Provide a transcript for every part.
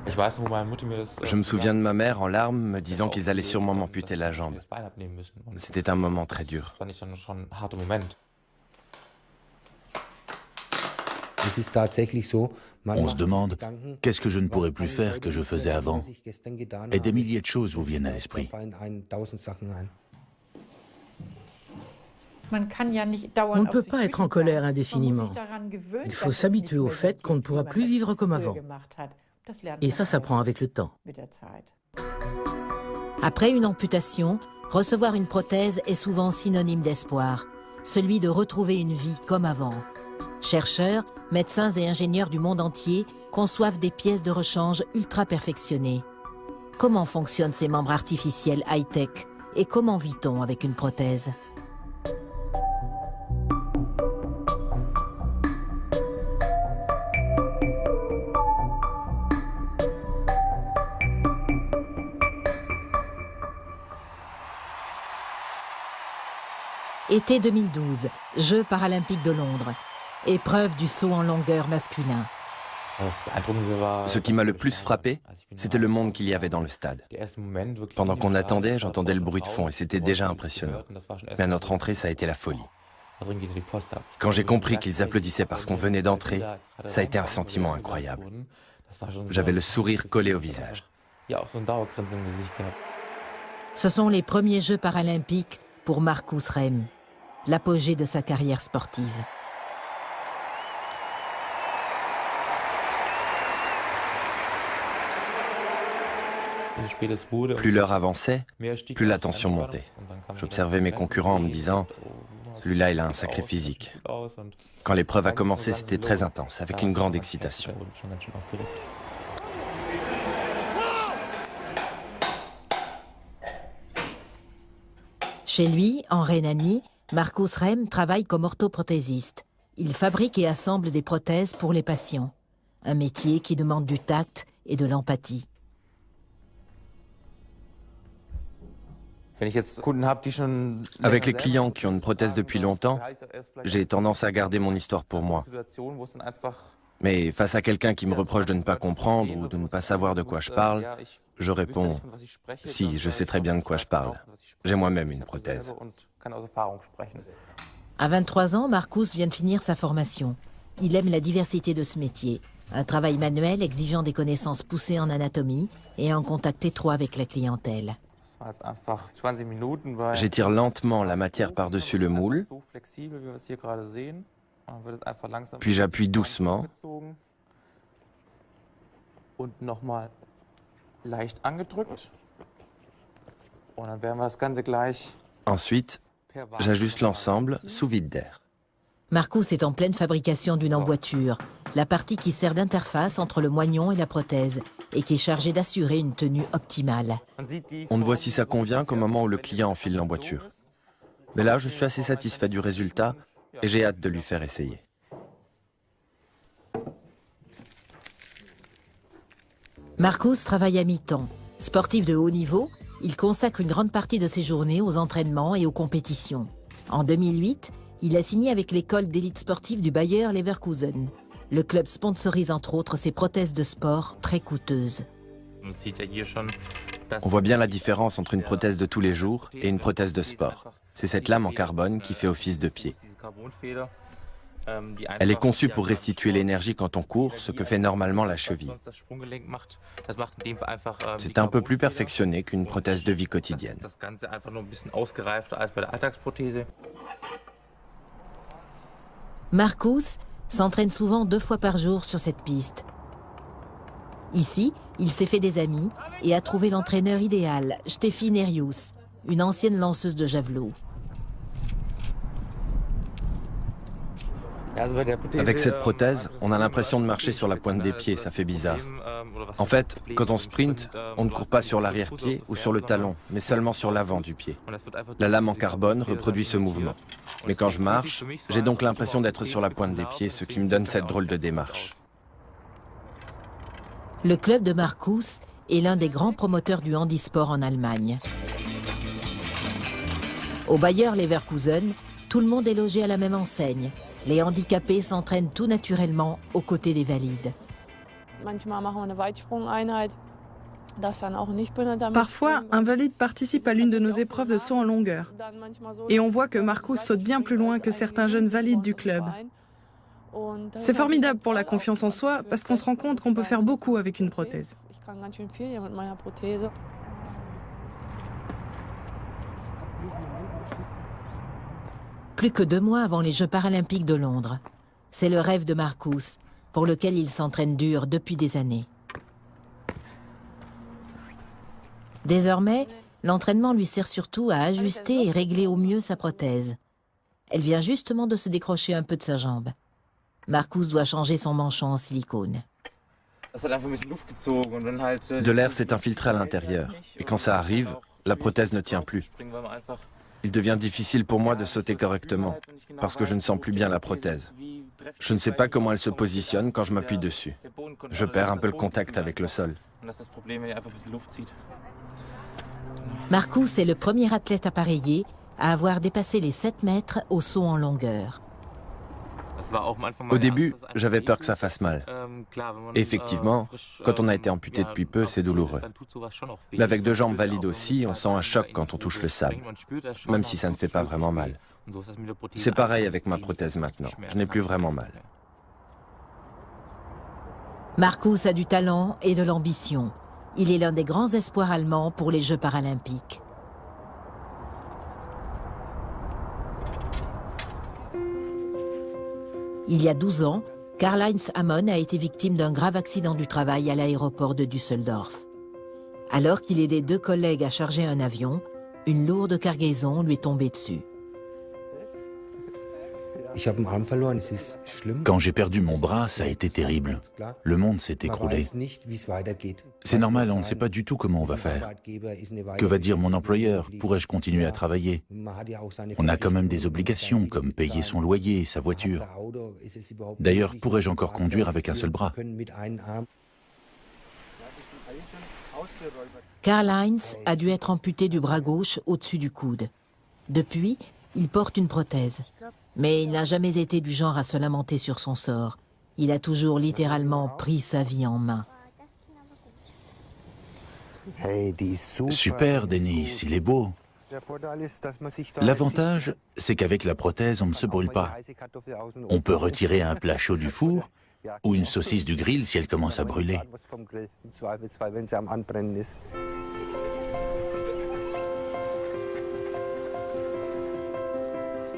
Je me souviens de ma mère en larmes me disant qu'ils allaient sûrement m'amputer la jambe. C'était un moment très dur. On se demande, qu'est-ce que je ne pourrais plus faire que je faisais avant? Et des milliers de choses vous viennent à l'esprit. On ne peut pas être en colère indéfiniment. Il faut s'habituer au fait qu'on ne pourra plus vivre comme avant. Et ça s'apprend avec le temps. Après une amputation, recevoir une prothèse est souvent synonyme d'espoir, celui de retrouver une vie comme avant. Chercheurs, médecins et ingénieurs du monde entier conçoivent des pièces de rechange ultra perfectionnées. Comment fonctionnent ces membres artificiels high-tech et comment vit-on avec une prothèse ? Été 2012, Jeux paralympiques de Londres. Épreuve du saut en longueur masculin. Ce qui m'a le plus frappé, c'était le monde qu'il y avait dans le stade. Pendant qu'on attendait, j'entendais le bruit de fond et c'était déjà impressionnant. Mais à notre entrée, ça a été la folie. Quand j'ai compris qu'ils applaudissaient parce qu'on venait d'entrer, ça a été un sentiment incroyable. J'avais le sourire collé au visage. Ce sont les premiers Jeux paralympiques pour Marcus Rem, l'apogée de sa carrière sportive. Plus l'heure avançait, plus la tension montait. J'observais mes concurrents en me disant « Celui-là, il a un sacré physique ». Quand l'épreuve a commencé, c'était très intense, avec une grande excitation. Chez lui, en Rhénanie, Marcus Rem travaille comme orthoprothésiste. Il fabrique et assemble des prothèses pour les patients. Un métier qui demande du tact et de l'empathie. Avec les clients qui ont une prothèse depuis longtemps, j'ai tendance à garder mon histoire pour moi. Mais face à quelqu'un qui me reproche de ne pas comprendre ou de ne pas savoir de quoi je parle, je réponds « Si, je sais très bien de quoi je parle. J'ai moi-même une prothèse. » À 23 ans, Marcus vient de finir sa formation. Il aime la diversité de ce métier. Un travail manuel exigeant des connaissances poussées en anatomie et un contact étroit avec la clientèle. J'étire lentement la matière par-dessus le moule, puis j'appuie doucement. Ensuite, j'ajuste l'ensemble sous vide d'air. Marcus est en pleine fabrication d'une emboîture, la partie qui sert d'interface entre le moignon et la prothèse et qui est chargée d'assurer une tenue optimale. On ne voit si ça convient qu'au moment où le client enfile l'emboîture. Mais là, je suis assez satisfait du résultat et j'ai hâte de lui faire essayer. Marcus travaille à mi-temps. Sportif de haut niveau, il consacre une grande partie de ses journées aux entraînements et aux compétitions. En 2008, il a signé avec l'école d'élite sportive du Bayer Leverkusen. Le club sponsorise entre autres ses prothèses de sport très coûteuses. On voit bien la différence entre une prothèse de tous les jours et une prothèse de sport. C'est cette lame en carbone qui fait office de pied. Elle est conçue pour restituer l'énergie quand on court, ce que fait normalement la cheville. C'est un peu plus perfectionné qu'une prothèse de vie quotidienne. Marcus s'entraîne souvent 2 fois par jour sur cette piste. Ici, il s'est fait des amis et a trouvé l'entraîneur idéal, Steffi Nerius, une ancienne lanceuse de javelot. Avec cette prothèse, on a l'impression de marcher sur la pointe des pieds, ça fait bizarre. En fait, quand on sprint, on ne court pas sur l'arrière-pied ou sur le talon, mais seulement sur l'avant du pied. La lame en carbone reproduit ce mouvement. Mais quand je marche, j'ai donc l'impression d'être sur la pointe des pieds, ce qui me donne cette drôle de démarche. Le club de Marcus est l'un des grands promoteurs du handisport en Allemagne. Au Bayer Leverkusen, tout le monde est logé à la même enseigne. Les handicapés s'entraînent tout naturellement aux côtés des valides. Parfois, un valide participe à l'une de nos épreuves de saut en longueur. Et on voit que Marcus saute bien plus loin que certains jeunes valides du club. C'est formidable pour la confiance en soi parce qu'on se rend compte qu'on peut faire beaucoup avec une prothèse. Plus que 2 mois avant les Jeux paralympiques de Londres. C'est le rêve de Marcus, pour lequel il s'entraîne dur depuis des années. Désormais, l'entraînement lui sert surtout à ajuster et régler au mieux sa prothèse. Elle vient justement de se décrocher un peu de sa jambe. Marcus doit changer son manchon en silicone. De l'air s'est infiltré à l'intérieur. Et quand ça arrive, la prothèse ne tient plus. Il devient difficile pour moi de sauter correctement, parce que je ne sens plus bien la prothèse. Je ne sais pas comment elle se positionne quand je m'appuie dessus. Je perds un peu le contact avec le sol. Marcus est le premier athlète appareillé à avoir dépassé les 7 mètres au saut en longueur. Au début, j'avais peur que ça fasse mal. Et effectivement, quand on a été amputé depuis peu, c'est douloureux. Mais avec 2 jambes valides aussi, on sent un choc quand on touche le sable, même si ça ne fait pas vraiment mal. C'est pareil avec ma prothèse maintenant, je n'ai plus vraiment mal. Marcus a du talent et de l'ambition. Il est l'un des grands espoirs allemands pour les Jeux paralympiques. Il y a 12 ans, Karl-Heinz Ammon a été victime d'un grave accident du travail à l'aéroport de Düsseldorf. Alors qu'il aidait 2 collègues à charger un avion, une lourde cargaison lui est tombée dessus. Quand j'ai perdu mon bras, ça a été terrible. Le monde s'est écroulé. C'est normal, on ne sait pas du tout comment on va faire. Que va dire mon employeur? Pourrais-je continuer à travailler? On a quand même des obligations, comme payer son loyer, sa voiture. D'ailleurs, pourrais-je encore conduire avec un seul bras? Karl-Heinz a dû être amputé du bras gauche au-dessus du coude. Depuis, il porte une prothèse. Mais il n'a jamais été du genre à se lamenter sur son sort. Il a toujours littéralement pris sa vie en main. Super, Denis, il est beau. L'avantage, c'est qu'avec la prothèse, on ne se brûle pas. On peut retirer un plat chaud du four ou une saucisse du grill si elle commence à brûler.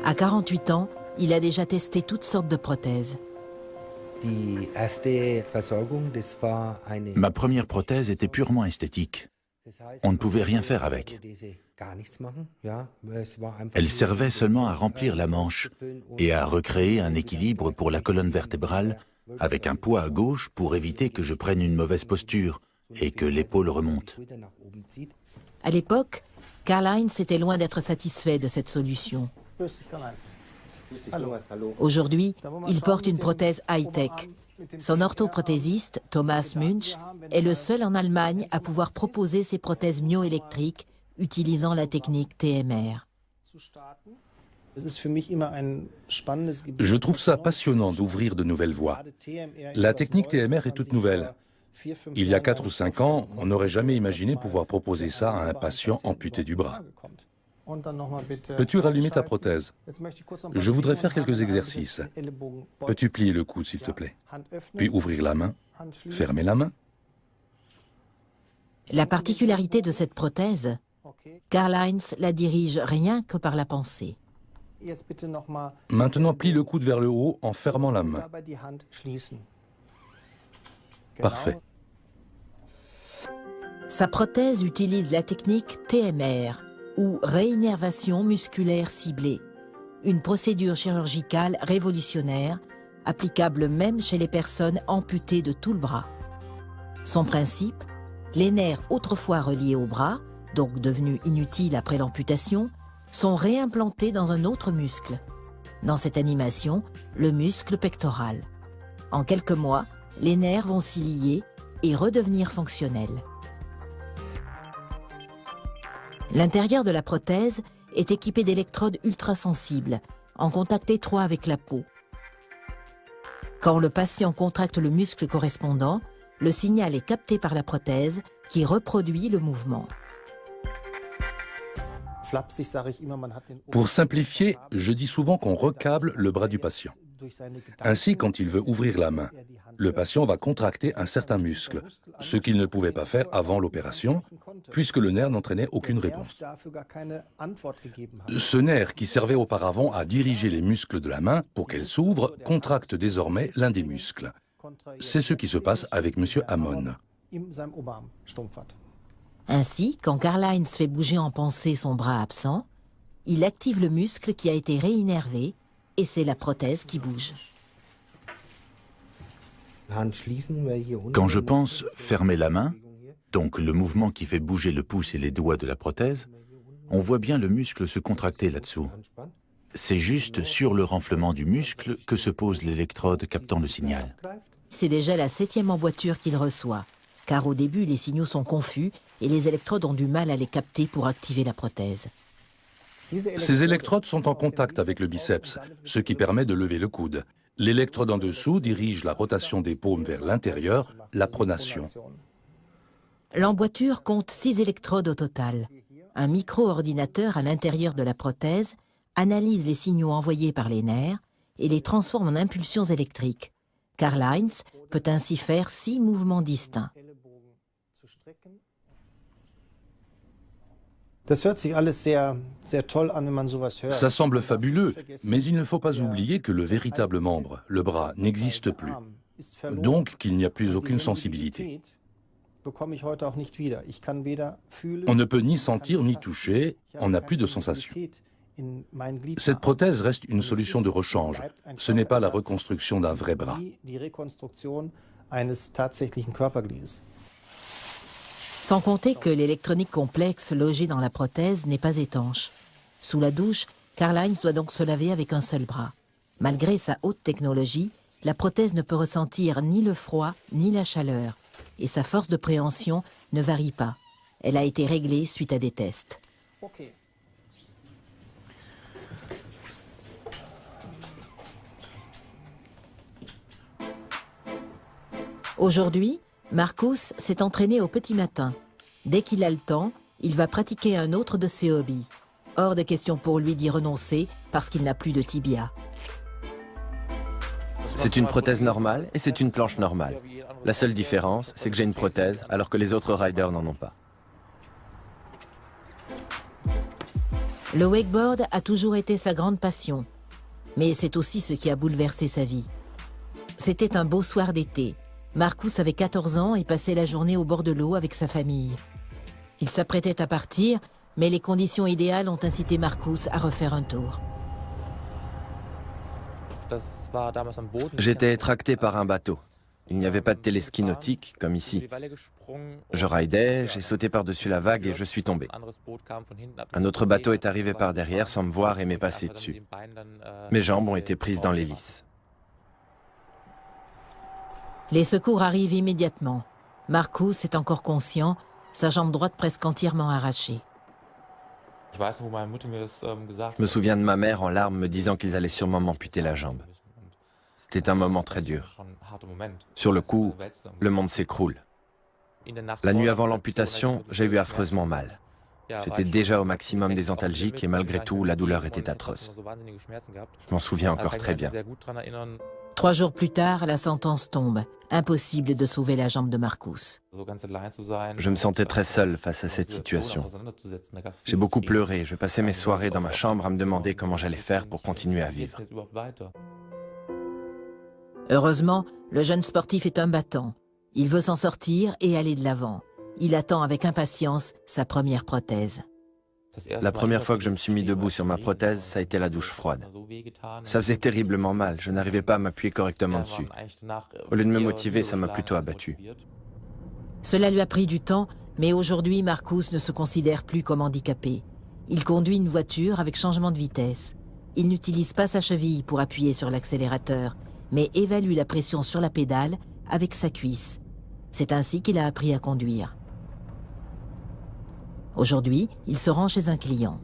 À 48 ans, il a déjà testé toutes sortes de prothèses. Ma première prothèse était purement esthétique. On ne pouvait rien faire avec. Elle servait seulement à remplir la manche et à recréer un équilibre pour la colonne vertébrale avec un poids à gauche pour éviter que je prenne une mauvaise posture et que l'épaule remonte. À l'époque, Karl-Heinz était loin d'être satisfait de cette solution. Aujourd'hui, il porte une prothèse high-tech. Son orthoprothésiste, Thomas Münch, est le seul en Allemagne à pouvoir proposer ces prothèses myoélectriques utilisant la technique TMR. Je trouve ça passionnant d'ouvrir de nouvelles voies. La technique TMR est toute nouvelle. Il y a 4 ou 5 ans, on n'aurait jamais imaginé pouvoir proposer ça à un patient amputé du bras. Peux-tu rallumer ta prothèse? Je voudrais faire quelques exercices. Peux-tu plier le coude, s'il te plaît? Puis ouvrir la main, fermer la main. La particularité de cette prothèse, Karl-Heinz la dirige rien que par la pensée. Maintenant, plie le coude vers le haut en fermant la main. Parfait. Sa prothèse utilise la technique TMR, ou réinnervation musculaire ciblée, une procédure chirurgicale révolutionnaire, applicable même chez les personnes amputées de tout le bras. Son principe, les nerfs autrefois reliés au bras, donc devenus inutiles après l'amputation, sont réimplantés dans un autre muscle. Dans cette animation, le muscle pectoral. En quelques mois, les nerfs vont s'y lier et redevenir fonctionnels. L'intérieur de la prothèse est équipé d'électrodes ultrasensibles, en contact étroit avec la peau. Quand le patient contracte le muscle correspondant, Le signal est capté par la prothèse qui reproduit le mouvement. Pour simplifier, je dis souvent qu'on recable le bras du patient. Ainsi, quand il veut ouvrir la main, le patient va contracter un certain muscle, ce qu'il ne pouvait pas faire avant l'opération, puisque le nerf n'entraînait aucune réponse. Ce nerf, qui servait auparavant à diriger les muscles de la main pour qu'elle s'ouvre, contracte désormais l'un des muscles. C'est ce qui se passe avec M. Hammond. Ainsi, quand Karl-Heinz fait bouger en pensée son bras absent, il active le muscle qui a été réinnervé et c'est la prothèse qui bouge. Quand je pense fermer la main, donc le mouvement qui fait bouger le pouce et les doigts de la prothèse, on voit bien le muscle se contracter là-dessous. C'est juste sur le renflement du muscle que se pose l'électrode captant le signal. C'est déjà la 7e emboîture qu'il reçoit, car au début les signaux sont confus et les électrodes ont du mal à les capter pour activer la prothèse. Ces électrodes sont en contact avec le biceps, ce qui permet de lever le coude. L'électrode en dessous dirige la rotation des paumes vers l'intérieur, la pronation. L'emboîture compte 6 électrodes au total. Un micro-ordinateur à l'intérieur de la prothèse analyse les signaux envoyés par les nerfs et les transforme en impulsions électriques. Karl-Heinz peut ainsi faire 6 mouvements distincts. Ça semble fabuleux, mais il ne faut pas oublier que le véritable membre, le bras, n'existe plus. Donc qu'il n'y a plus aucune sensibilité. On ne peut ni sentir ni toucher, on n'a plus de sensation. Cette prothèse reste une solution de rechange. Ce n'est pas la reconstruction d'un vrai bras. Sans compter que l'électronique complexe logée dans la prothèse n'est pas étanche. Sous la douche, Karl-Heinz doit donc se laver avec un seul bras. Malgré sa haute technologie, la prothèse ne peut ressentir ni le froid ni la chaleur. Et sa force de préhension ne varie pas. Elle a été réglée suite à des tests. Aujourd'hui, Marcus s'est entraîné au petit matin. Dès qu'il a le temps, il va pratiquer un autre de ses hobbies. Hors de question pour lui d'y renoncer parce qu'il n'a plus de tibia. C'est une prothèse normale et c'est une planche normale. La seule différence, c'est que j'ai une prothèse alors que les autres riders n'en ont pas. Le wakeboard a toujours été sa grande passion. Mais c'est aussi ce qui a bouleversé sa vie. C'était un beau soir d'été. Marcus avait 14 ans et passait la journée au bord de l'eau avec sa famille. Il s'apprêtait à partir, mais les conditions idéales ont incité Marcus à refaire un tour. J'étais tracté par un bateau. Il n'y avait pas de téléski nautique, comme ici. Je ridais, j'ai sauté par-dessus la vague et je suis tombé. Un autre bateau est arrivé par derrière sans me voir et m'est passé dessus. Mes jambes ont été prises dans l'hélice. Les secours arrivent immédiatement. Marcus est encore conscient, sa jambe droite presque entièrement arrachée. Je me souviens de ma mère en larmes me disant qu'ils allaient sûrement m'amputer la jambe. C'était un moment très dur. Sur le coup, le monde s'écroule. La nuit avant l'amputation, j'ai eu affreusement mal. J'étais déjà au maximum des antalgiques et malgré tout, la douleur était atroce. Je m'en souviens encore très bien. 3 jours plus tard, la sentence tombe. Impossible de sauver la jambe de Marcus. Je me sentais très seul face à cette situation. J'ai beaucoup pleuré, je passais mes soirées dans ma chambre à me demander comment j'allais faire pour continuer à vivre. Heureusement, le jeune sportif est un battant. Il veut s'en sortir et aller de l'avant. Il attend avec impatience sa première prothèse. La première fois que je me suis mis debout sur ma prothèse, ça a été la douche froide. Ça faisait terriblement mal, je n'arrivais pas à m'appuyer correctement dessus. Au lieu de me motiver, ça m'a plutôt abattu. Cela lui a pris du temps, mais aujourd'hui, Marcus ne se considère plus comme handicapé. Il conduit une voiture avec changement de vitesse. Il n'utilise pas sa cheville pour appuyer sur l'accélérateur, mais évalue la pression sur la pédale avec sa cuisse. C'est ainsi qu'il a appris à conduire. Aujourd'hui, il se rend chez un client.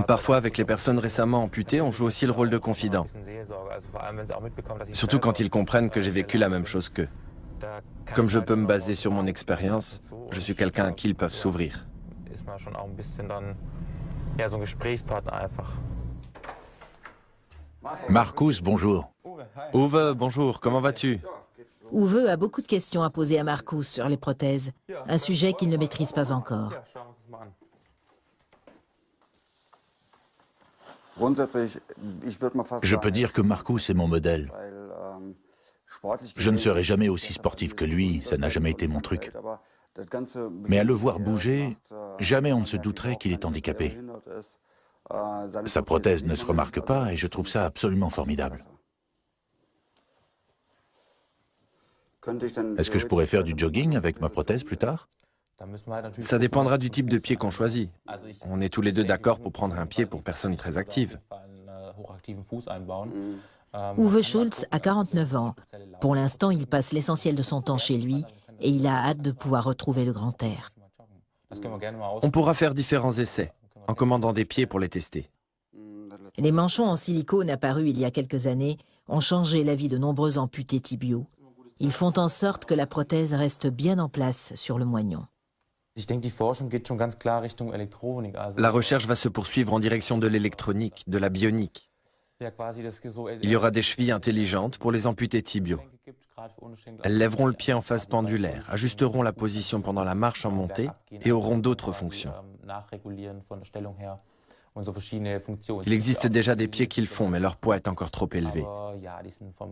Parfois, avec les personnes récemment amputées, on joue aussi le rôle de confident. Surtout quand ils comprennent que j'ai vécu la même chose qu'eux. Comme je peux me baser sur mon expérience, je suis quelqu'un à qui ils peuvent s'ouvrir. Marcus, bonjour. Uwe, bonjour, comment vas-tu? Uwe a beaucoup de questions à poser à Marcus sur les prothèses, un sujet qu'il ne maîtrise pas encore. Je peux dire que Marcus est mon modèle. Je ne serai jamais aussi sportif que lui, ça n'a jamais été mon truc. Mais à le voir bouger, jamais on ne se douterait qu'il est handicapé. Sa prothèse ne se remarque pas et je trouve ça absolument formidable. Est-ce que je pourrais faire du jogging avec ma prothèse plus tard? Ça dépendra du type de pied qu'on choisit. On est tous les deux d'accord pour prendre un pied pour personnes très actives. Uwe Schulz a 49 ans. Pour l'instant, il passe l'essentiel de son temps chez lui et il a hâte de pouvoir retrouver le grand air. On pourra faire différents essais, en commandant des pieds pour les tester. Les manchons en silicone apparus il y a quelques années ont changé la vie de nombreux amputés tibiaux. Ils font en sorte que la prothèse reste bien en place sur le moignon. La recherche va se poursuivre en direction de l'électronique, de la bionique. Il y aura des chevilles intelligentes pour les amputés tibiaux. Elles lèveront le pied en phase pendulaire, ajusteront la position pendant la marche en montée et auront d'autres fonctions. Il existe déjà des pieds qui le font, mais leur poids est encore trop élevé.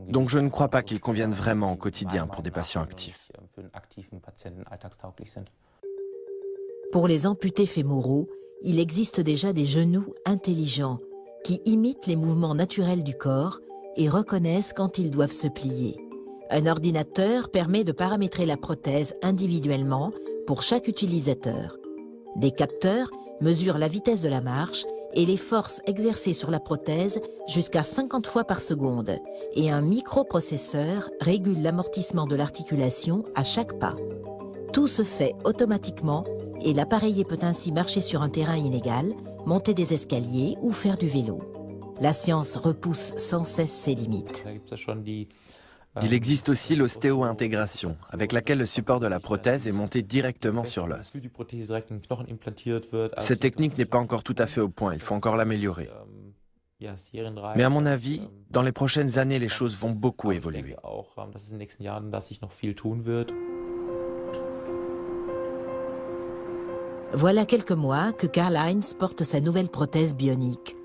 Donc je ne crois pas qu'ils conviennent vraiment au quotidien pour des patients actifs. Pour les amputés fémoraux, il existe déjà des genoux intelligents qui imitent les mouvements naturels du corps et reconnaissent quand ils doivent se plier. Un ordinateur permet de paramétrer la prothèse individuellement pour chaque utilisateur. Des capteurs mesurent la vitesse de la marche et les forces exercées sur la prothèse jusqu'à 50 fois par seconde, et un microprocesseur régule l'amortissement de l'articulation à chaque pas. Tout se fait automatiquement et l'appareillé peut ainsi marcher sur un terrain inégal, monter des escaliers ou faire du vélo. La science repousse sans cesse ses limites. Il existe aussi l'ostéo-intégration, avec laquelle le support de la prothèse est monté directement sur l'os. Cette technique n'est pas encore tout à fait au point, il faut encore l'améliorer. Mais à mon avis, dans les prochaines années, les choses vont beaucoup évoluer. Voilà quelques mois que Karl-Heinz porte sa nouvelle prothèse bionique.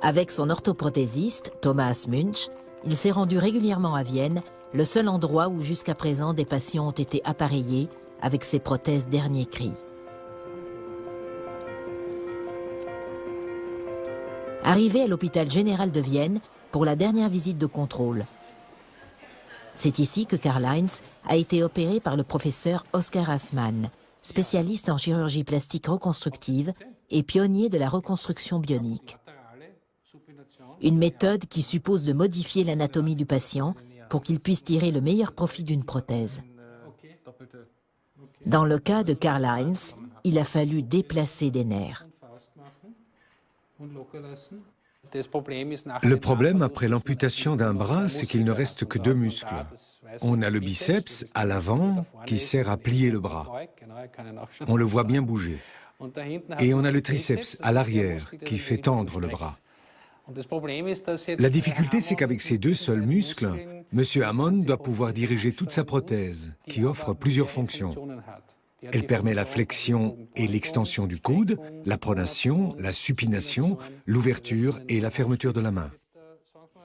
Avec son orthoprothésiste, Thomas Münch, il s'est rendu régulièrement à Vienne, le seul endroit où jusqu'à présent des patients ont été appareillés avec ces prothèses dernier cri. Arrivé à l'hôpital général de Vienne pour la dernière visite de contrôle. C'est ici que Karl-Heinz a été opéré par le professeur Oskar Assmann, spécialiste en chirurgie plastique reconstructive et pionnier de la reconstruction bionique. Une méthode qui suppose de modifier l'anatomie du patient pour qu'il puisse tirer le meilleur profit d'une prothèse. Dans le cas de Karl-Heinz, il a fallu déplacer des nerfs. Le problème après l'amputation d'un bras, c'est qu'il ne reste que deux muscles. On a le biceps à l'avant qui sert à plier le bras. On le voit bien bouger. Et on a le triceps à l'arrière qui fait tendre le bras. La difficulté, c'est qu'avec ces deux seuls muscles, M. Hammond doit pouvoir diriger toute sa prothèse, qui offre plusieurs fonctions. Elle permet la flexion et l'extension du coude, la pronation, la supination, l'ouverture et la fermeture de la main.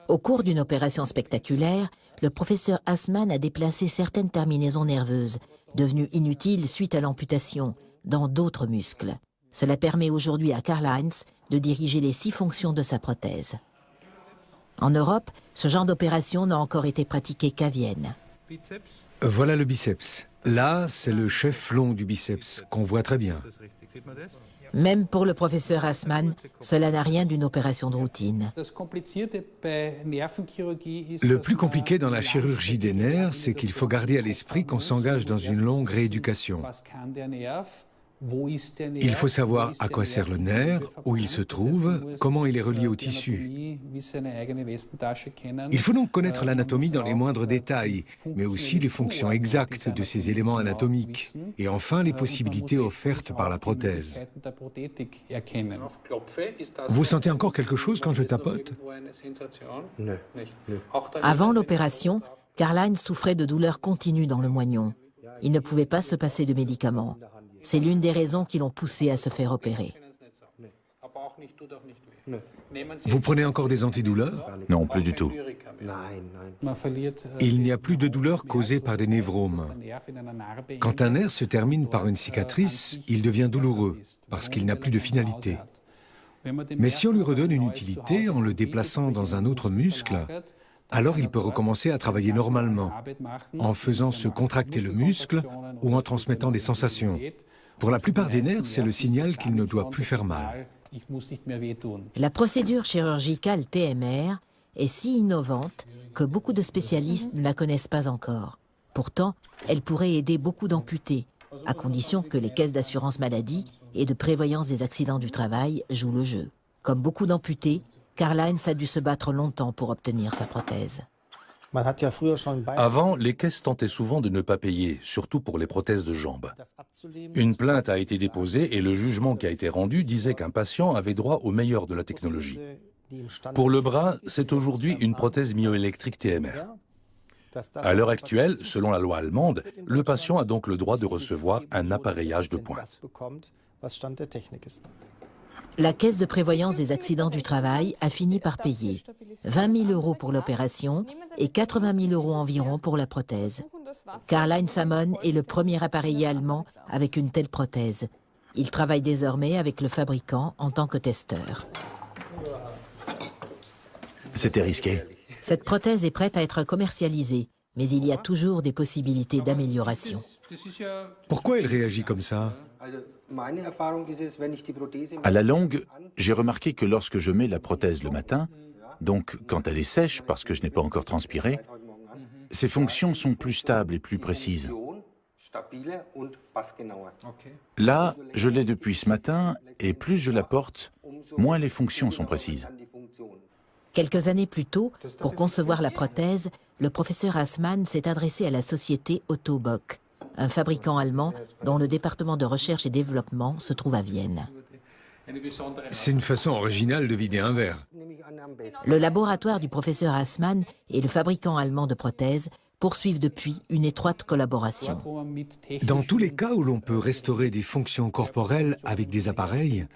Au cours d'une opération spectaculaire, le professeur Assmann a déplacé certaines terminaisons nerveuses, devenues inutiles suite à l'amputation, dans d'autres muscles. Cela permet aujourd'hui à Karl-Heinz de diriger les 6 fonctions de sa prothèse. En Europe, ce genre d'opération n'a encore été pratiqué qu'à Vienne. Voilà le biceps. Là, c'est le chef long du biceps, qu'on voit très bien. Même pour le professeur Assmann, cela n'a rien d'une opération de routine. Le plus compliqué dans la chirurgie des nerfs, c'est qu'il faut garder à l'esprit qu'on s'engage dans une longue rééducation. Il faut savoir à quoi sert le nerf, où il se trouve, comment il est relié au tissu. Il faut donc connaître l'anatomie dans les moindres détails, mais aussi les fonctions exactes de ces éléments anatomiques, et enfin les possibilités offertes par la prothèse. Vous sentez encore quelque chose quand je tapote? Avant l'opération, Karl-Heinz souffrait de douleurs continues dans le moignon. Il ne pouvait pas se passer de médicaments. C'est l'une des raisons qui l'ont poussé à se faire opérer. Vous prenez encore des antidouleurs? Non, plus du tout. Il n'y a plus de douleur causée par des névromes. Quand un nerf se termine par une cicatrice, il devient douloureux, parce qu'il n'a plus de finalité. Mais si on lui redonne une utilité en le déplaçant dans un autre muscle, alors il peut recommencer à travailler normalement, en faisant se contracter le muscle ou en transmettant des sensations. Pour la plupart des nerfs, c'est le signal qu'il ne doit plus faire mal. La procédure chirurgicale TMR est si innovante que beaucoup de spécialistes ne la connaissent pas encore. Pourtant, elle pourrait aider beaucoup d'amputés, à condition que les caisses d'assurance maladie et de prévoyance des accidents du travail jouent le jeu. Comme beaucoup d'amputés, Karl-Heinz a dû se battre longtemps pour obtenir sa prothèse. Avant, les caisses tentaient souvent de ne pas payer, surtout pour les prothèses de jambes. Une plainte a été déposée et le jugement qui a été rendu disait qu'un patient avait droit au meilleur de la technologie. Pour le bras, c'est aujourd'hui une prothèse myoélectrique TMR. À l'heure actuelle, selon la loi allemande, le patient a donc le droit de recevoir un appareillage de pointe. La Caisse de prévoyance des accidents du travail a fini par payer 20 000 € pour l'opération et 80 000 € environ pour la prothèse. Karl-Heinz Samon est le premier appareillé allemand avec une telle prothèse. Il travaille désormais avec le fabricant en tant que testeur. C'était risqué. Cette prothèse est prête à être commercialisée, mais il y a toujours des possibilités d'amélioration. Pourquoi il réagit comme ça? À la longue, j'ai remarqué que lorsque je mets la prothèse le matin, donc quand elle est sèche parce que je n'ai pas encore transpiré, ses fonctions sont plus stables et plus précises. Là, je l'ai depuis ce matin et plus je la porte, moins les fonctions sont précises. Quelques années plus tôt, pour concevoir la prothèse, le professeur Assmann s'est adressé à la société Otto Bock, un fabricant allemand dont le département de recherche et développement se trouve à Vienne. C'est une façon originale de vider un verre. Le laboratoire du professeur Assmann et le fabricant allemand de prothèses poursuivent depuis une étroite collaboration. Dans tous les cas où l'on peut restaurer des fonctions corporelles avec des appareils,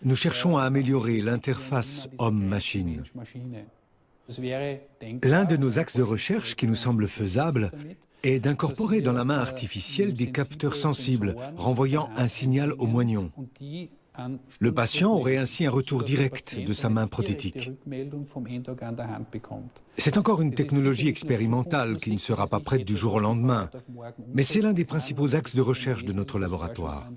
nous cherchons à améliorer l'interface homme-machine. L'un de nos axes de recherche qui nous semble faisable est d'incorporer dans la main artificielle des capteurs sensibles renvoyant un signal au moignon. Le patient aurait ainsi un retour direct de sa main prothétique. C'est encore une technologie expérimentale qui ne sera pas prête du jour au lendemain, mais c'est l'un des principaux axes de recherche de notre laboratoire.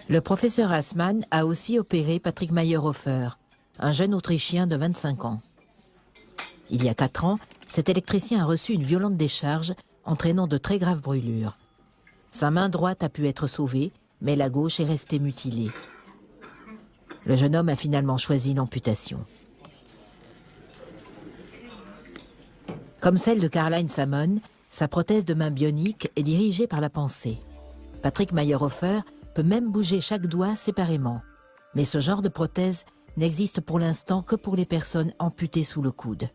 Le professeur Assmann a aussi opéré Patrick Mayerhofer, un jeune Autrichien de 25 ans. Il y a 4 ans, cet électricien a reçu une violente décharge entraînant de très graves brûlures. Sa main droite a pu être sauvée, mais la gauche est restée mutilée. Le jeune homme a finalement choisi l'amputation. Comme celle de Karl-Heinz Samon, sa prothèse de main bionique est dirigée par la pensée. Patrick Mayerhofer peut même bouger chaque doigt séparément. Mais ce genre de prothèse n'existe pour l'instant que pour les personnes amputées sous le coude.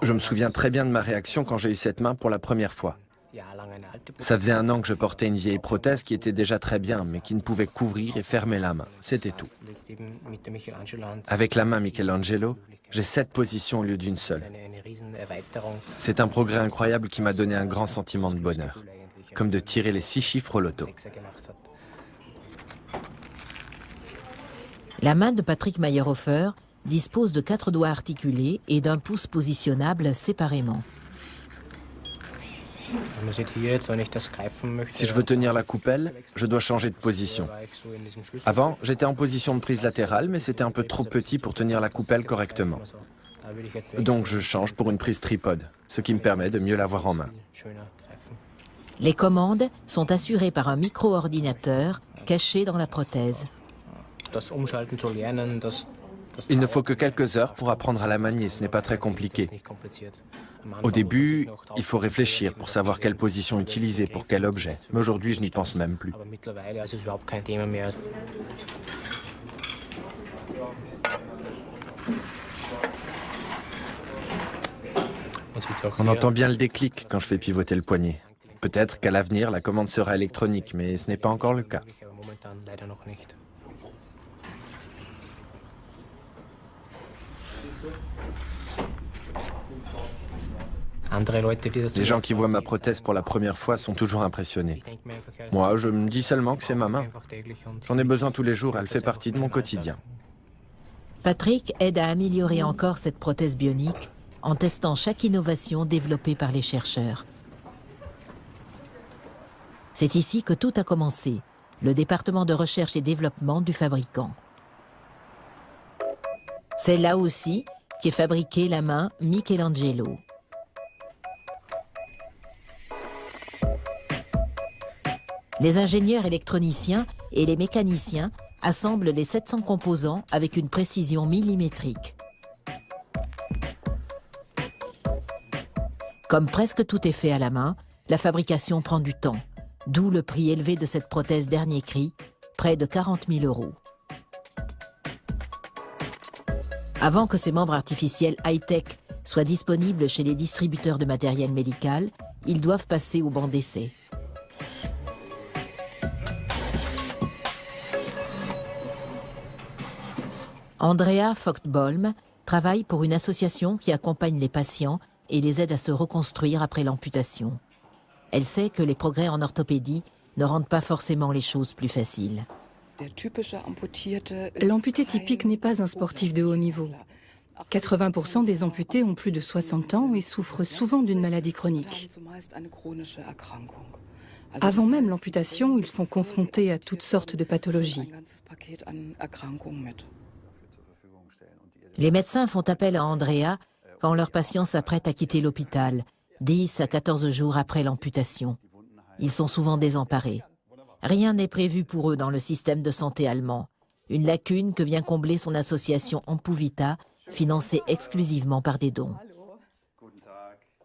Je me souviens très bien de ma réaction quand j'ai eu cette main pour la première fois. Ça faisait 1 an que je portais une vieille prothèse qui était déjà très bien, mais qui ne pouvait couvrir et fermer la main. C'était tout. Avec la main Michelangelo, j'ai 7 positions au lieu d'une seule. C'est un progrès incroyable qui m'a donné un grand sentiment de bonheur, comme de tirer les 6 chiffres au loto. La main de Patrick Mayerhofer dispose de 4 doigts articulés et d'un pouce positionnable séparément. Si je veux tenir la coupelle, je dois changer de position. Avant, j'étais en position de prise latérale, mais c'était un peu trop petit pour tenir la coupelle correctement. Donc je change pour une prise tripode, ce qui me permet de mieux l'avoir en main. Les commandes sont assurées par un micro-ordinateur caché dans la prothèse. Il ne faut que quelques heures pour apprendre à la manier, ce n'est pas très compliqué. Au début, il faut réfléchir pour savoir quelle position utiliser pour quel objet, mais aujourd'hui je n'y pense même plus. On entend bien le déclic quand je fais pivoter le poignet. Peut-être qu'à l'avenir, la commande sera électronique, mais ce n'est pas encore le cas. Les gens qui voient ma prothèse pour la première fois sont toujours impressionnés. Moi, je me dis seulement que c'est ma main. J'en ai besoin tous les jours, elle fait partie de mon quotidien. Patrick aide à améliorer encore cette prothèse bionique en testant chaque innovation développée par les chercheurs. C'est ici que tout a commencé, le département de recherche et développement du fabricant. C'est là aussi qu'est fabriquée la main Michelangelo. Les ingénieurs électroniciens et les mécaniciens assemblent les 700 composants avec une précision millimétrique. Comme presque tout est fait à la main, la fabrication prend du temps, d'où le prix élevé de cette prothèse dernier cri, près de 40 000 €. Avant que ces membres artificiels high-tech soient disponibles chez les distributeurs de matériel médical, ils doivent passer au banc d'essai. Andrea Vogt-Bolm travaille pour une association qui accompagne les patients et les aide à se reconstruire après l'amputation. Elle sait que les progrès en orthopédie ne rendent pas forcément les choses plus faciles. L'amputé typique n'est pas un sportif de haut niveau. 80% des amputés ont plus de 60 ans et souffrent souvent d'une maladie chronique. Avant même l'amputation, ils sont confrontés à toutes sortes de pathologies. Les médecins font appel à Andrea quand leurs patients s'apprêtent à quitter l'hôpital, 10 à 14 jours après l'amputation. Ils sont souvent désemparés. Rien n'est prévu pour eux dans le système de santé allemand, une lacune que vient combler son association Ampuvita, financée exclusivement par des dons.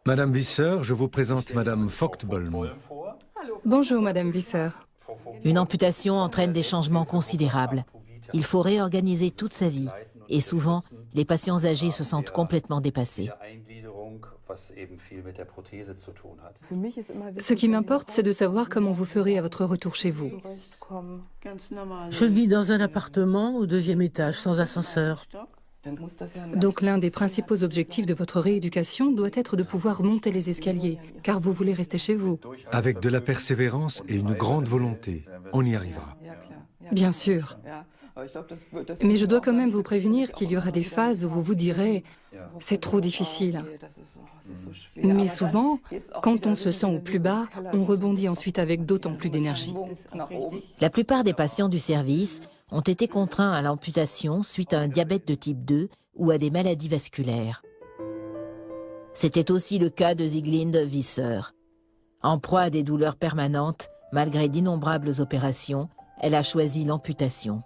Madame Visser, je vous présente Madame Vogt-Bolm. Bonjour Madame Visser. Une amputation entraîne des changements considérables. Il faut réorganiser toute sa vie. Et souvent, les patients âgés se sentent complètement dépassés. Ce qui m'importe, c'est de savoir comment vous ferez à votre retour chez vous. Je vis dans un appartement au 2e étage, sans ascenseur. Donc l'un des principaux objectifs de votre rééducation doit être de pouvoir monter les escaliers, car vous voulez rester chez vous. Avec de la persévérance et une grande volonté, on y arrivera. Bien sûr. Mais je dois quand même vous prévenir qu'il y aura des phases où vous vous direz « c'est trop difficile ». Mais souvent, quand on se sent au plus bas, on rebondit ensuite avec d'autant plus d'énergie. La plupart des patients du service ont été contraints à l'amputation suite à un diabète de type 2 ou à des maladies vasculaires. C'était aussi le cas de Sieglinde Visser. En proie à des douleurs permanentes, malgré d'innombrables opérations, elle a choisi l'amputation.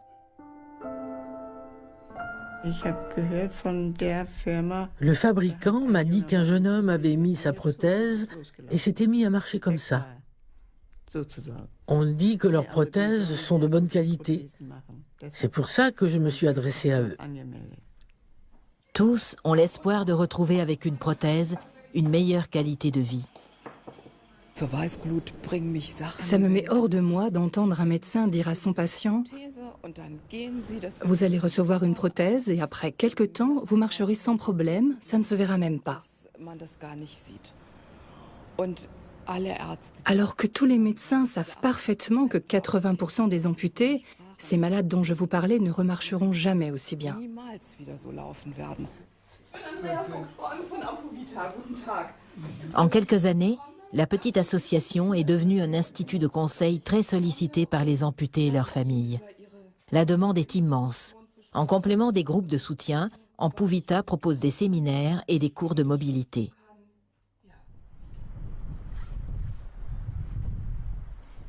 Le fabricant m'a dit qu'un jeune homme avait mis sa prothèse et s'était mis à marcher comme ça. On dit que leurs prothèses sont de bonne qualité. C'est pour ça que je me suis adressée à eux. Tous ont l'espoir de retrouver avec une prothèse une meilleure qualité de vie. Ça me met hors de moi d'entendre un médecin dire à son patient « Vous allez recevoir une prothèse et après quelques temps, vous marcherez sans problème, ça ne se verra même pas. » Alors que tous les médecins savent parfaitement que 80% des amputés, ces malades dont je vous parlais, ne remarcheront jamais aussi bien. En quelques années, la petite association est devenue un institut de conseil très sollicité par les amputés et leurs familles. La demande est immense. En complément des groupes de soutien, Ampu-Vita propose des séminaires et des cours de mobilité.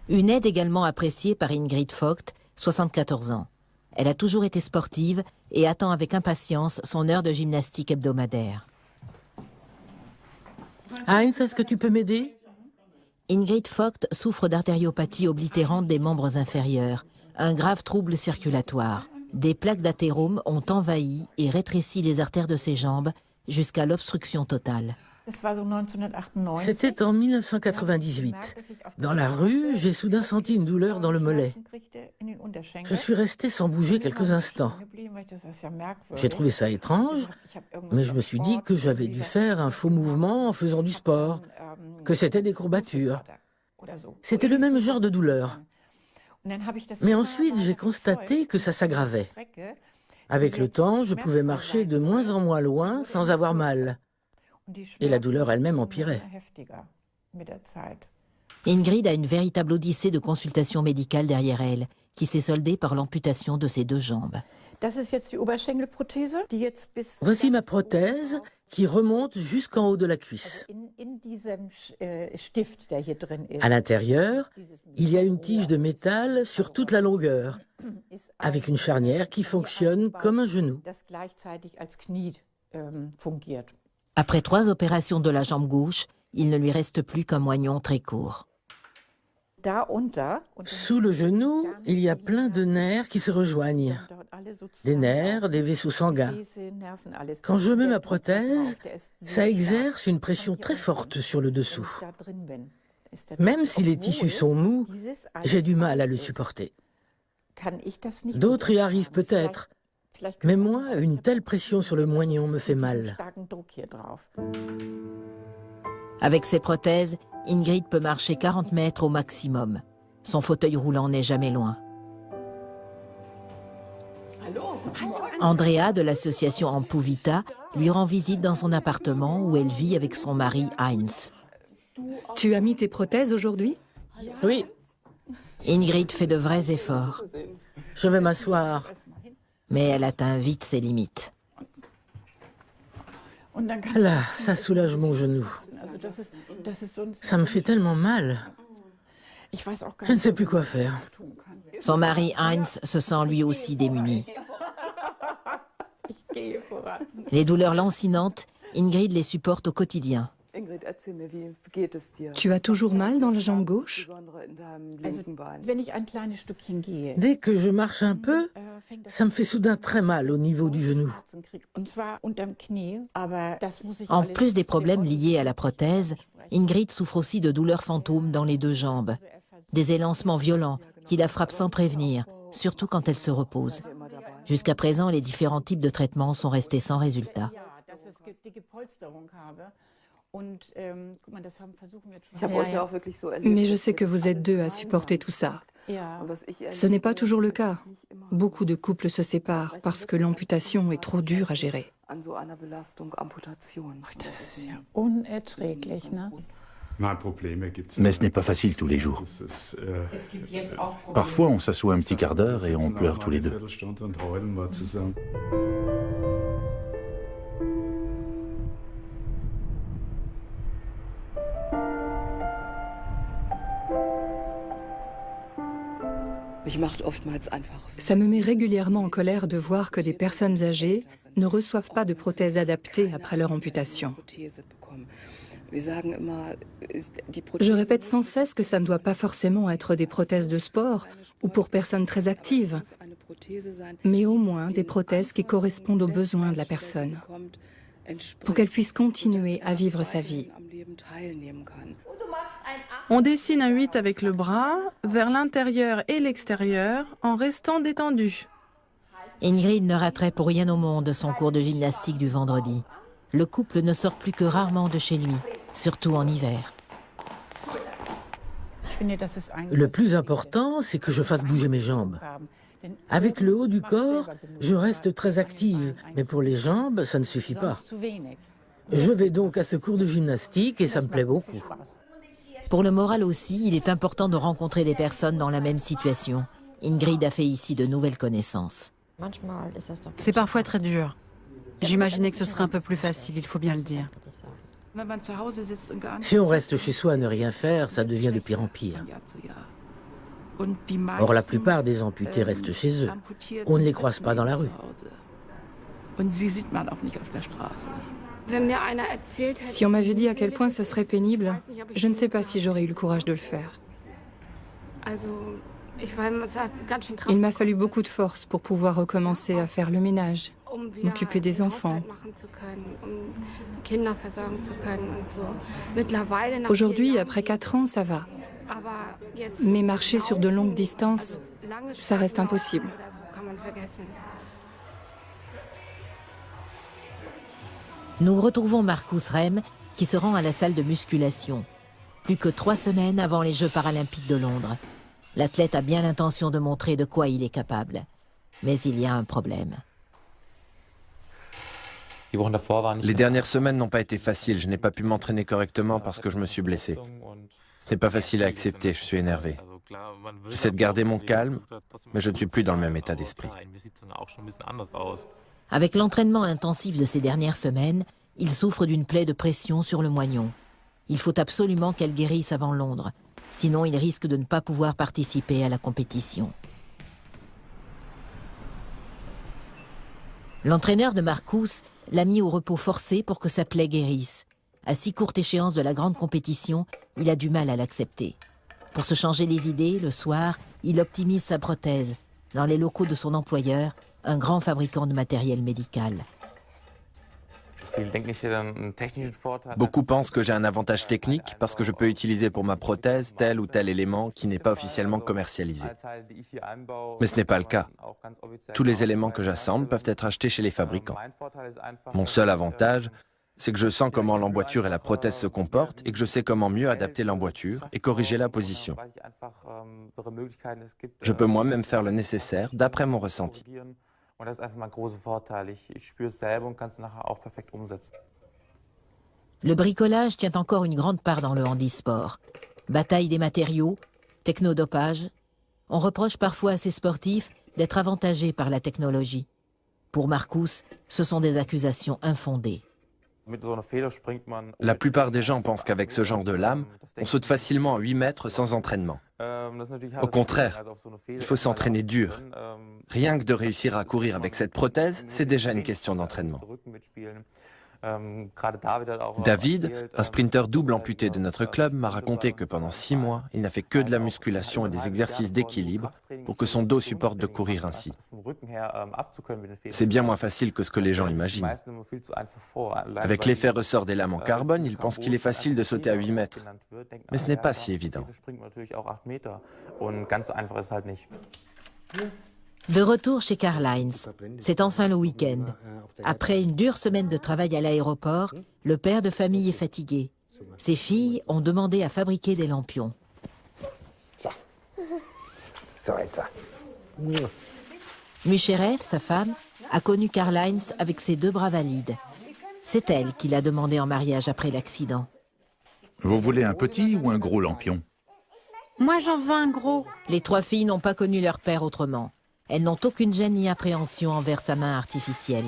Une aide également appréciée par Ingrid Vogt, 74 ans. Elle a toujours été sportive et attend avec impatience son heure de gymnastique hebdomadaire. Heinz, est-ce que tu peux m'aider? Ingrid Vogt souffre d'artériopathie oblitérante des membres inférieurs, un grave trouble circulatoire. Des plaques d'athérome ont envahi et rétréci les artères de ses jambes jusqu'à l'obstruction totale. C'était en 1998. Dans la rue, j'ai soudain senti une douleur dans le mollet. Je suis resté sans bouger quelques instants. J'ai trouvé ça étrange, mais je me suis dit que j'avais dû faire un faux mouvement en faisant du sport, que c'était des courbatures. C'était le même genre de douleur. Mais ensuite, j'ai constaté que ça s'aggravait. Avec le temps, je pouvais marcher de moins en moins loin sans avoir mal. Et la douleur elle-même empirait. Ingrid a une véritable odyssée de consultation médicale derrière elle, qui s'est soldée par l'amputation de ses 2 jambes. Voici ma prothèse qui remonte jusqu'en haut de la cuisse. À l'intérieur, il y a une tige de métal sur toute la longueur, avec une charnière qui fonctionne comme un genou. Après 3 opérations de la jambe gauche, il ne lui reste plus qu'un moignon très court. Sous le genou, il y a plein de nerfs qui se rejoignent. Des nerfs, des vaisseaux sanguins. Quand je mets ma prothèse, ça exerce une pression très forte sur le dessous. Même si les tissus sont mous, j'ai du mal à le supporter. D'autres y arrivent peut-être, mais moi, une telle pression sur le moignon me fait mal. Avec ses prothèses, Ingrid peut marcher 40 mètres au maximum. Son fauteuil roulant n'est jamais loin. Andrea de l'association Ampu-Vita lui rend visite dans son appartement où elle vit avec son mari Heinz. Tu as mis tes prothèses aujourd'hui? Oui. Ingrid fait de vrais efforts. Je vais m'asseoir. Mais elle atteint vite ses limites. Là, ça soulage mon genou. Ça me fait tellement mal. Je ne sais plus quoi faire. Son mari Heinz se sent lui aussi démuni. Les douleurs lancinantes, Ingrid les supporte au quotidien. Tu as toujours mal dans la jambe gauche? Dès que je marche un peu, ça me fait soudain très mal au niveau du genou. En plus des problèmes liés à la prothèse, Ingrid souffre aussi de douleurs fantômes dans les 2 jambes. Des élancements violents qui la frappent sans prévenir, surtout quand elle se repose. Jusqu'à présent, les différents types de traitements sont restés sans résultat. Mais je sais que vous êtes 2 à supporter tout ça. Ce n'est pas toujours le cas. Beaucoup de couples se séparent parce que l'amputation est trop dure à gérer. Mais ce n'est pas facile tous les jours. Parfois, on s'assoit un petit quart d'heure et on pleure tous les 2. Ça me met régulièrement en colère de voir que des personnes âgées ne reçoivent pas de prothèses adaptées après leur amputation. Je répète sans cesse que ça ne doit pas forcément être des prothèses de sport ou pour personnes très actives, mais au moins des prothèses qui correspondent aux besoins de la personne, pour qu'elle puisse continuer à vivre sa vie. On dessine un 8 avec le bras, vers l'intérieur et l'extérieur, en restant détendu. Ingrid ne raterait pour rien au monde son cours de gymnastique du vendredi. Le couple ne sort plus que rarement de chez lui, surtout en hiver. Le plus important, c'est que je fasse bouger mes jambes. Avec le haut du corps, je reste très active, mais pour les jambes, ça ne suffit pas. Je vais donc à ce cours de gymnastique et ça me plaît beaucoup. Pour le moral aussi, il est important de rencontrer des personnes dans la même situation. Ingrid a fait ici de nouvelles connaissances. C'est parfois très dur. J'imaginais que ce serait un peu plus facile, il faut bien le dire. Si on reste chez soi à ne rien faire, ça devient de pire en pire. Or, la plupart des amputés restent chez eux. On ne les croise pas dans la rue. Si on m'avait dit à quel point ce serait pénible, je ne sais pas si j'aurais eu le courage de le faire. Il m'a fallu beaucoup de force pour pouvoir recommencer à faire le ménage, m'occuper des enfants. Aujourd'hui, après 4 ans, ça va. Mais marcher sur de longues distances, ça reste impossible. Nous retrouvons Marcus Rem qui se rend à la salle de musculation. Plus que 3 semaines avant les Jeux paralympiques de Londres. L'athlète a bien l'intention de montrer de quoi il est capable. Mais il y a un problème. Les dernières semaines n'ont pas été faciles. Je n'ai pas pu m'entraîner correctement parce que je me suis blessé. Ce n'est pas facile à accepter, je suis énervé. J'essaie de garder mon calme, mais je ne suis plus dans le même état d'esprit. Avec l'entraînement intensif de ces dernières semaines, il souffre d'une plaie de pression sur le moignon. Il faut absolument qu'elle guérisse avant Londres, sinon il risque de ne pas pouvoir participer à la compétition. L'entraîneur de Marcus l'a mis au repos forcé pour que sa plaie guérisse. À si courte échéance de la grande compétition, il a du mal à l'accepter. Pour se changer les idées, le soir, il optimise sa prothèse, dans les locaux de son employeur, un grand fabricant de matériel médical. Beaucoup pensent que j'ai un avantage technique parce que je peux utiliser pour ma prothèse tel ou tel élément qui n'est pas officiellement commercialisé. Mais ce n'est pas le cas. Tous les éléments que j'assemble peuvent être achetés chez les fabricants. Mon seul avantage, c'est que je sens comment l'emboîture et la prothèse se comportent et que je sais comment mieux adapter l'emboîture et corriger la position. Je peux moi-même faire le nécessaire d'après mon ressenti. Le bricolage tient encore une grande part dans le handisport. Bataille des matériaux, technodopage. On reproche parfois à ces sportifs d'être avantagés par la technologie. Pour Marcus, ce sont des accusations infondées. La plupart des gens pensent qu'avec ce genre de lame, on saute facilement à 8 mètres sans entraînement. Au contraire, il faut s'entraîner dur. Rien que de réussir à courir avec cette prothèse, c'est déjà une question d'entraînement. David, un sprinter double amputé de notre club, m'a raconté que pendant 6 mois, il n'a fait que de la musculation et des exercices d'équilibre pour que son dos supporte de courir ainsi. C'est bien moins facile que ce que les gens imaginent. Avec l'effet ressort des lames en carbone, ils pensent qu'il est facile de sauter à 8 mètres. Mais ce n'est pas si évident. De retour chez Karl-Heinz, c'est enfin le week-end. Après une dure semaine de travail à l'aéroport, le père de famille est fatigué. Ses filles ont demandé à fabriquer des lampions. Mucherev, sa femme, a connu Karl-Heinz avec ses 2 bras valides. C'est elle qui l'a demandé en mariage après l'accident. Vous voulez un petit ou un gros lampion? Moi, j'en veux un gros. Les 3 filles n'ont pas connu leur père autrement. Elles n'ont aucune gêne ni appréhension envers sa main artificielle.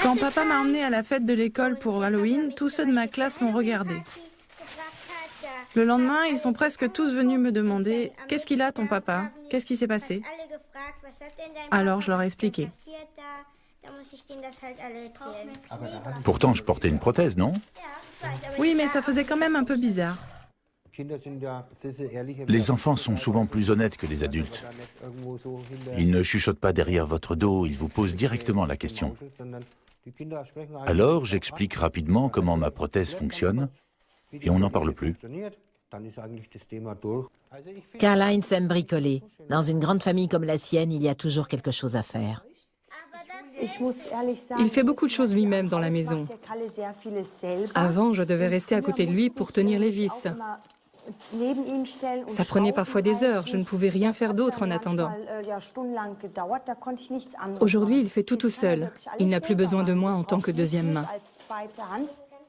Quand papa m'a emmenée à la fête de l'école pour Halloween, tous ceux de ma classe l'ont regardé. Le lendemain, ils sont presque tous venus me demander « Qu'est-ce qu'il a ton papa? Qu'est-ce qui s'est passé ?» Alors je leur ai expliqué. Pourtant, je portais une prothèse, non? Oui, mais ça faisait quand même un peu bizarre. Les enfants sont souvent plus honnêtes que les adultes. Ils ne chuchotent pas derrière votre dos, ils vous posent directement la question. Alors, j'explique rapidement comment ma prothèse fonctionne et on n'en parle plus. Karl-Heinz aime bricoler. Dans une grande famille comme la sienne, il y a toujours quelque chose à faire. Il fait beaucoup de choses lui-même dans la maison. Avant, je devais rester à côté de lui pour tenir les vis. Ça prenait parfois des heures, je ne pouvais rien faire d'autre en attendant. Aujourd'hui, il fait tout seul. Il n'a plus besoin de moi en tant que deuxième main.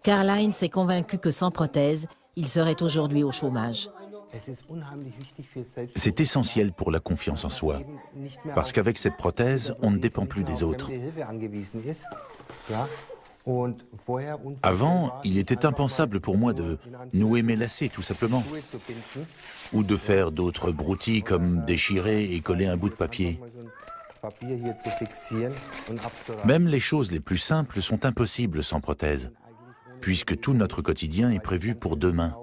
Karl-Heinz est convaincu que sans prothèse, il serait aujourd'hui au chômage. C'est essentiel pour la confiance en soi, parce qu'avec cette prothèse, on ne dépend plus des autres. Avant, il était impensable pour moi de nouer mes lacets, tout simplement, ou de faire d'autres broutilles comme déchirer et coller un bout de papier. Même les choses les plus simples sont impossibles sans prothèse, puisque tout notre quotidien est prévu pour 2 mains.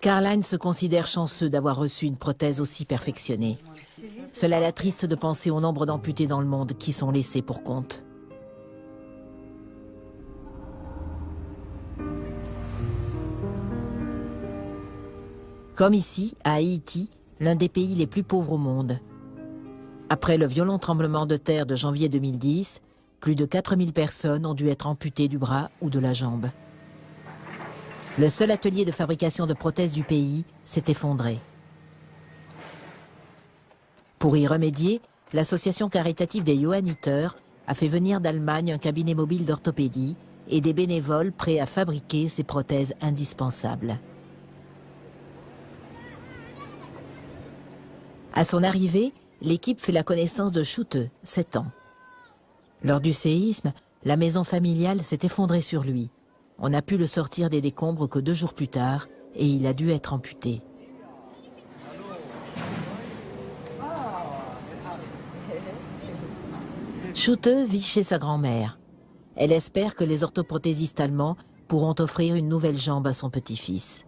Karl-Heinz se considère chanceux d'avoir reçu une prothèse aussi perfectionnée. Cela l'attriste de penser au nombre d'amputés dans le monde qui sont laissés pour compte. Comme ici, à Haïti, l'un des pays les plus pauvres au monde. Après le violent tremblement de terre de janvier 2010, plus de 4000 personnes ont dû être amputées du bras ou de la jambe. Le seul atelier de fabrication de prothèses du pays s'est effondré. Pour y remédier, l'association caritative des Johanniter a fait venir d'Allemagne un cabinet mobile d'orthopédie et des bénévoles prêts à fabriquer ces prothèses indispensables. À son arrivée, l'équipe fait la connaissance de Schutte, 7 ans. Lors du séisme, la maison familiale s'est effondrée sur lui. On n'a pu le sortir des décombres que 2 jours plus tard et il a dû être amputé. Schutte vit chez sa grand-mère. Elle espère que les orthoprothésistes allemands pourront offrir une nouvelle jambe à son petit-fils.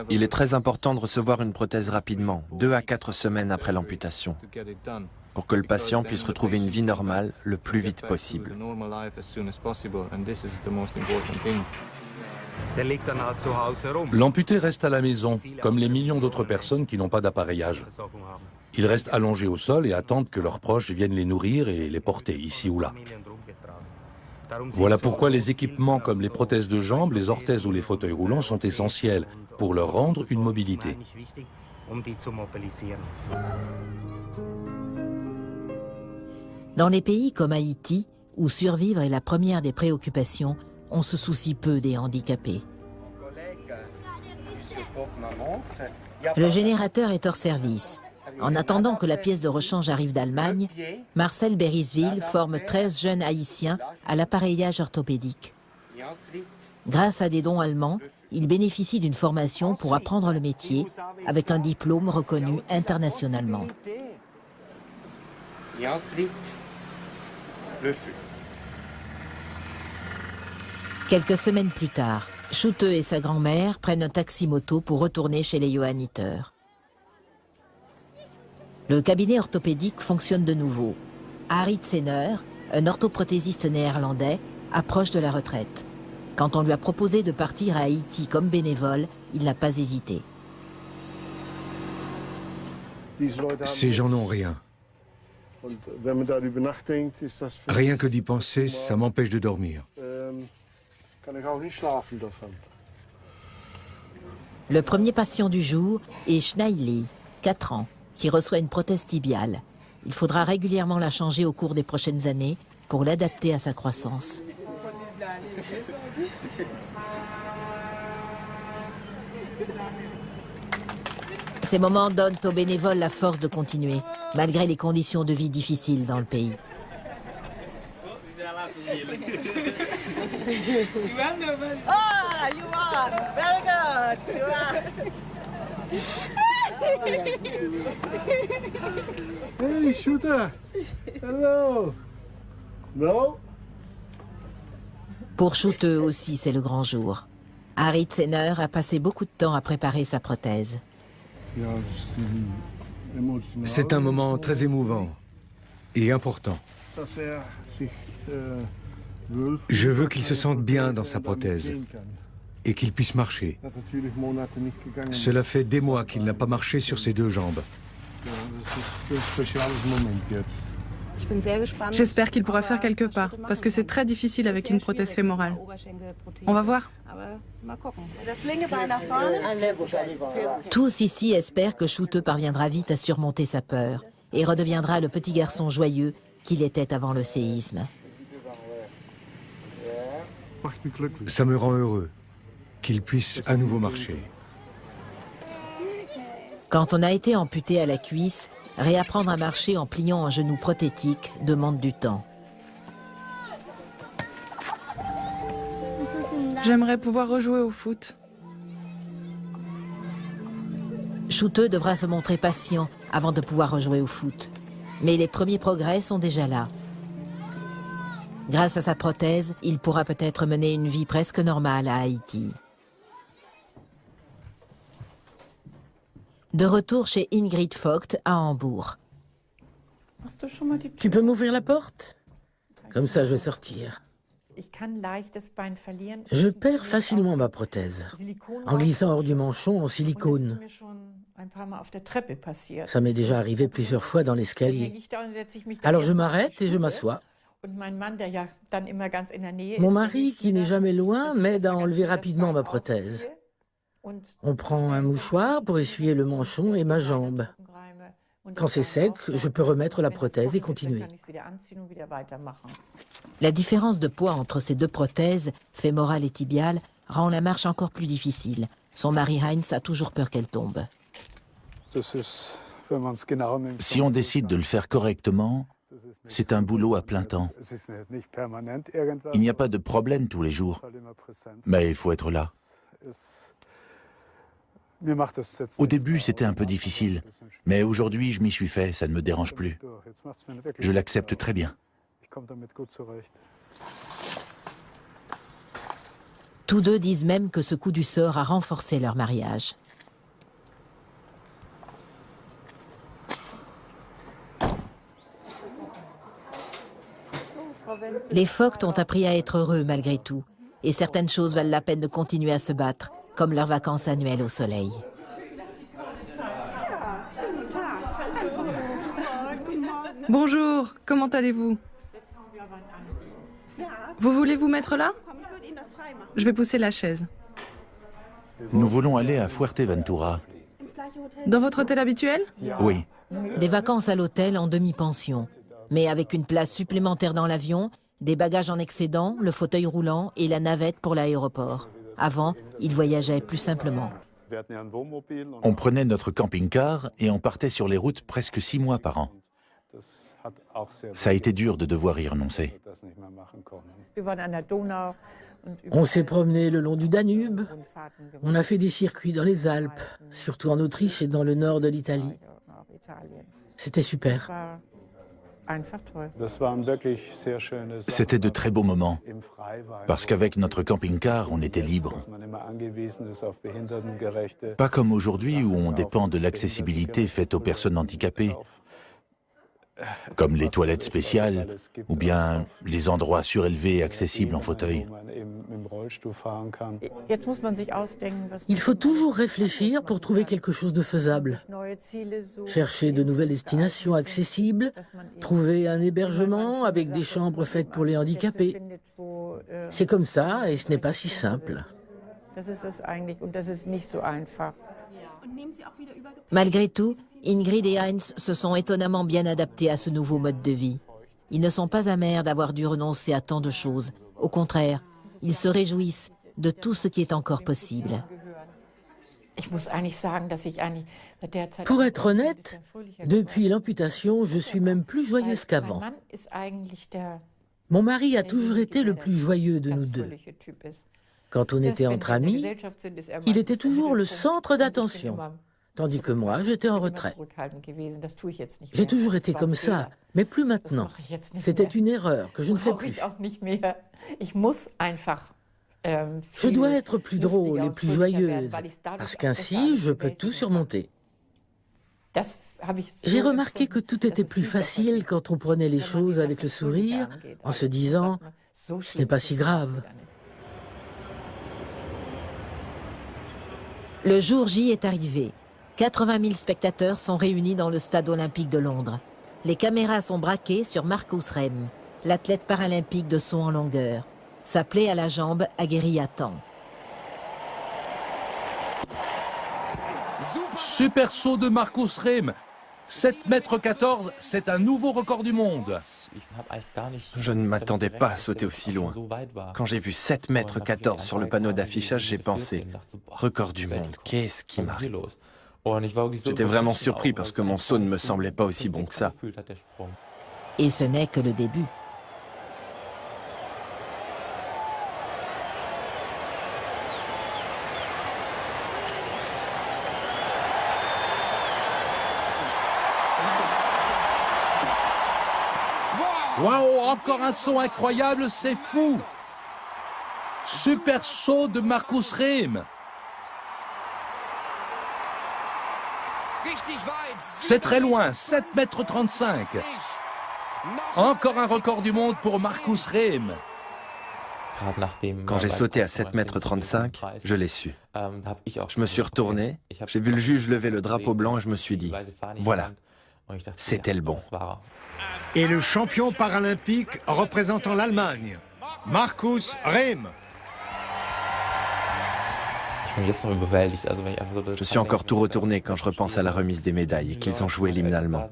Il est très important de recevoir une prothèse rapidement, 2 à 4 semaines après l'amputation, pour que le patient puisse retrouver une vie normale le plus vite possible. L'amputé reste à la maison, comme les millions d'autres personnes qui n'ont pas d'appareillage. Ils restent allongés au sol et attendent que leurs proches viennent les nourrir et les porter ici ou là. Voilà pourquoi les équipements comme les prothèses de jambes, les orthèses ou les fauteuils roulants sont essentiels pour leur rendre une mobilité. Dans les pays comme Haïti, où survivre est la première des préoccupations, on se soucie peu des handicapés. Le générateur est hors service. En attendant que la pièce de rechange arrive d'Allemagne, Marcel Berisville forme 13 jeunes haïtiens à l'appareillage orthopédique. Grâce à des dons allemands, il bénéficie d'une formation pour apprendre le métier avec un diplôme reconnu internationalement. Quelques semaines plus tard, Schutte et sa grand-mère prennent un taxi-moto pour retourner chez les Johanniter. Le cabinet orthopédique fonctionne de nouveau. Harry Tsener, un orthoprothésiste néerlandais, approche de la retraite. Quand on lui a proposé de partir à Haïti comme bénévole, il n'a pas hésité. Ces gens n'ont rien. Rien que d'y penser, ça m'empêche de dormir. Le premier patient du jour est Schneili, 4 ans, qui reçoit une prothèse tibiale. Il faudra régulièrement la changer au cours des prochaines années pour l'adapter à sa croissance. Ces moments donnent aux bénévoles la force de continuer, malgré les conditions de vie difficiles dans le pays. Hey, Shooter! Hello! No? Pour Schutte aussi, c'est le grand jour. Harry Tsener a passé beaucoup de temps à préparer sa prothèse. C'est un moment très émouvant et important. Je veux qu'il se sente bien dans sa prothèse et qu'il puisse marcher. Cela fait des mois qu'il n'a pas marché sur ses 2 jambes. J'espère qu'il pourra faire quelques pas, parce que c'est très difficile avec une prothèse fémorale. On va voir. Tous ici espèrent que Schoute parviendra vite à surmonter sa peur et redeviendra le petit garçon joyeux qu'il était avant le séisme. Ça me rend heureux qu'il puisse à nouveau marcher. Quand on a été amputé à la cuisse, réapprendre à marcher en pliant un genou prothétique demande du temps. J'aimerais pouvoir rejouer au foot. Schoute devra se montrer patient avant de pouvoir rejouer au foot. Mais les premiers progrès sont déjà là. Grâce à sa prothèse, il pourra peut-être mener une vie presque normale à Haïti. De retour chez Ingrid Vogt à Hambourg. Tu peux m'ouvrir la porte? Comme ça, je vais sortir. Je perds facilement ma prothèse, en glissant hors du manchon en silicone. Ça m'est déjà arrivé plusieurs fois dans l'escalier. Alors je m'arrête et je m'assois. Mon mari, qui n'est jamais loin, m'aide à enlever rapidement ma prothèse. On prend un mouchoir pour essuyer le manchon et ma jambe. Quand c'est sec, je peux remettre la prothèse et continuer. La différence de poids entre ces deux prothèses, fémorale et tibiale, rend la marche encore plus difficile. Son mari Heinz a toujours peur qu'elle tombe. Si on décide de le faire correctement, c'est un boulot à plein temps. Il n'y a pas de problème tous les jours, mais il faut être là. Au début, c'était un peu difficile, mais aujourd'hui, je m'y suis fait, ça ne me dérange plus. Je l'accepte très bien. Tous deux disent même que ce coup du sort a renforcé leur mariage. Les Vogt ont appris à être heureux malgré tout, et certaines choses valent la peine de continuer à se battre, comme leurs vacances annuelles au soleil. Bonjour, comment allez-vous? Vous voulez vous mettre là? Je vais pousser la chaise. Nous voulons aller à Fuerteventura. Dans votre hôtel habituel? Oui. Des vacances à l'hôtel en demi-pension, mais avec une place supplémentaire dans l'avion, des bagages en excédent, le fauteuil roulant et la navette pour l'aéroport. Avant, ils voyageaient plus simplement. On prenait notre camping-car et on partait sur les routes presque 6 mois par an. Ça a été dur de devoir y renoncer. On s'est promené le long du Danube. On a fait des circuits dans les Alpes, surtout en Autriche et dans le nord de l'Italie. C'était super. C'était de très beaux moments, parce qu'avec notre camping-car, on était libre. Pas comme aujourd'hui où on dépend de l'accessibilité faite aux personnes handicapées, comme les toilettes spéciales ou bien les endroits surélevés et accessibles en fauteuil. Il faut toujours réfléchir pour trouver quelque chose de faisable. Chercher de nouvelles destinations accessibles, trouver un hébergement avec des chambres faites pour les handicapés. C'est comme ça et ce n'est pas si simple. Malgré tout, Ingrid et Heinz se sont étonnamment bien adaptés à ce nouveau mode de vie. Ils ne sont pas amers d'avoir dû renoncer à tant de choses. Au contraire, ils se réjouissent de tout ce qui est encore possible. Pour être honnête, depuis l'amputation, je suis même plus joyeuse qu'avant. Mon mari a toujours été le plus joyeux de nous deux. Quand on était entre amis, il était toujours le centre d'attention, tandis que moi, j'étais en retrait. J'ai toujours été comme ça, mais plus maintenant. C'était une erreur que je ne fais plus. Je dois être plus drôle et plus joyeuse, parce qu'ainsi, je peux tout surmonter. J'ai remarqué que tout était plus facile quand on prenait les choses avec le sourire, en se disant « ce n'est pas si grave ». Le jour J est arrivé. 80 000 spectateurs sont réunis dans le stade olympique de Londres. les caméras sont braquées sur Marcus Rem, l'athlète paralympique de saut en longueur. Sa plaie à la jambe a guéri à temps. Super saut de Marcus Rem. 7,14 m, c'est un nouveau record du monde. Je ne m'attendais pas à sauter aussi loin. Quand j'ai vu 7,14 m sur le panneau d'affichage, j'ai pensé « Record du monde, qu'est-ce qui m'arrive ?» J'étais vraiment surpris parce que mon saut ne me semblait pas aussi bon que ça. Et ce n'est que le début. Waouh, encore un saut incroyable, c'est fou! Super saut de Marcus Rem. C'est très loin, 7,35 m. Encore un record du monde pour Marcus Rem. Quand j'ai sauté à 7,35 m, je l'ai su. Je me suis retourné, j'ai vu le juge lever le drapeau blanc et je me suis dit, voilà, c'était le bon. Et le champion paralympique représentant l'Allemagne, Marcus Rem. Je suis encore tout retourné quand je repense à la remise des médailles et qu'ils ont joué l'hymne allemand.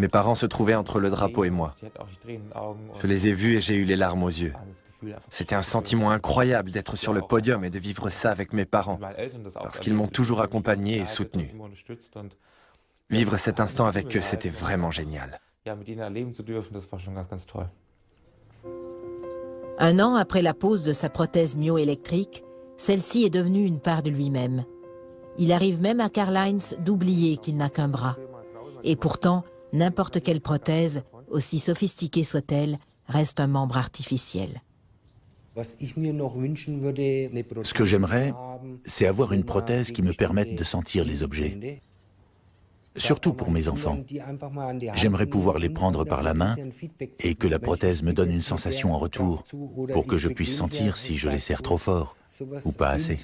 Mes parents se trouvaient entre le drapeau et moi. Je les ai vus et j'ai eu les larmes aux yeux. C'était un sentiment incroyable d'être sur le podium et de vivre ça avec mes parents, parce qu'ils m'ont toujours accompagné et soutenu. Vivre cet instant avec eux, c'était vraiment génial. Un an après la pose de sa prothèse myoélectrique, celle-ci est devenue une part de lui-même. Il arrive même à Karl-Heinz d'oublier qu'il n'a qu'un bras. Et pourtant, n'importe quelle prothèse, aussi sophistiquée soit-elle, reste un membre artificiel. Ce que j'aimerais, c'est avoir une prothèse qui me permette de sentir les objets. Surtout pour mes enfants. J'aimerais pouvoir les prendre par la main et que la prothèse me donne une sensation en retour pour que je puisse sentir si je les serre trop fort ou pas assez.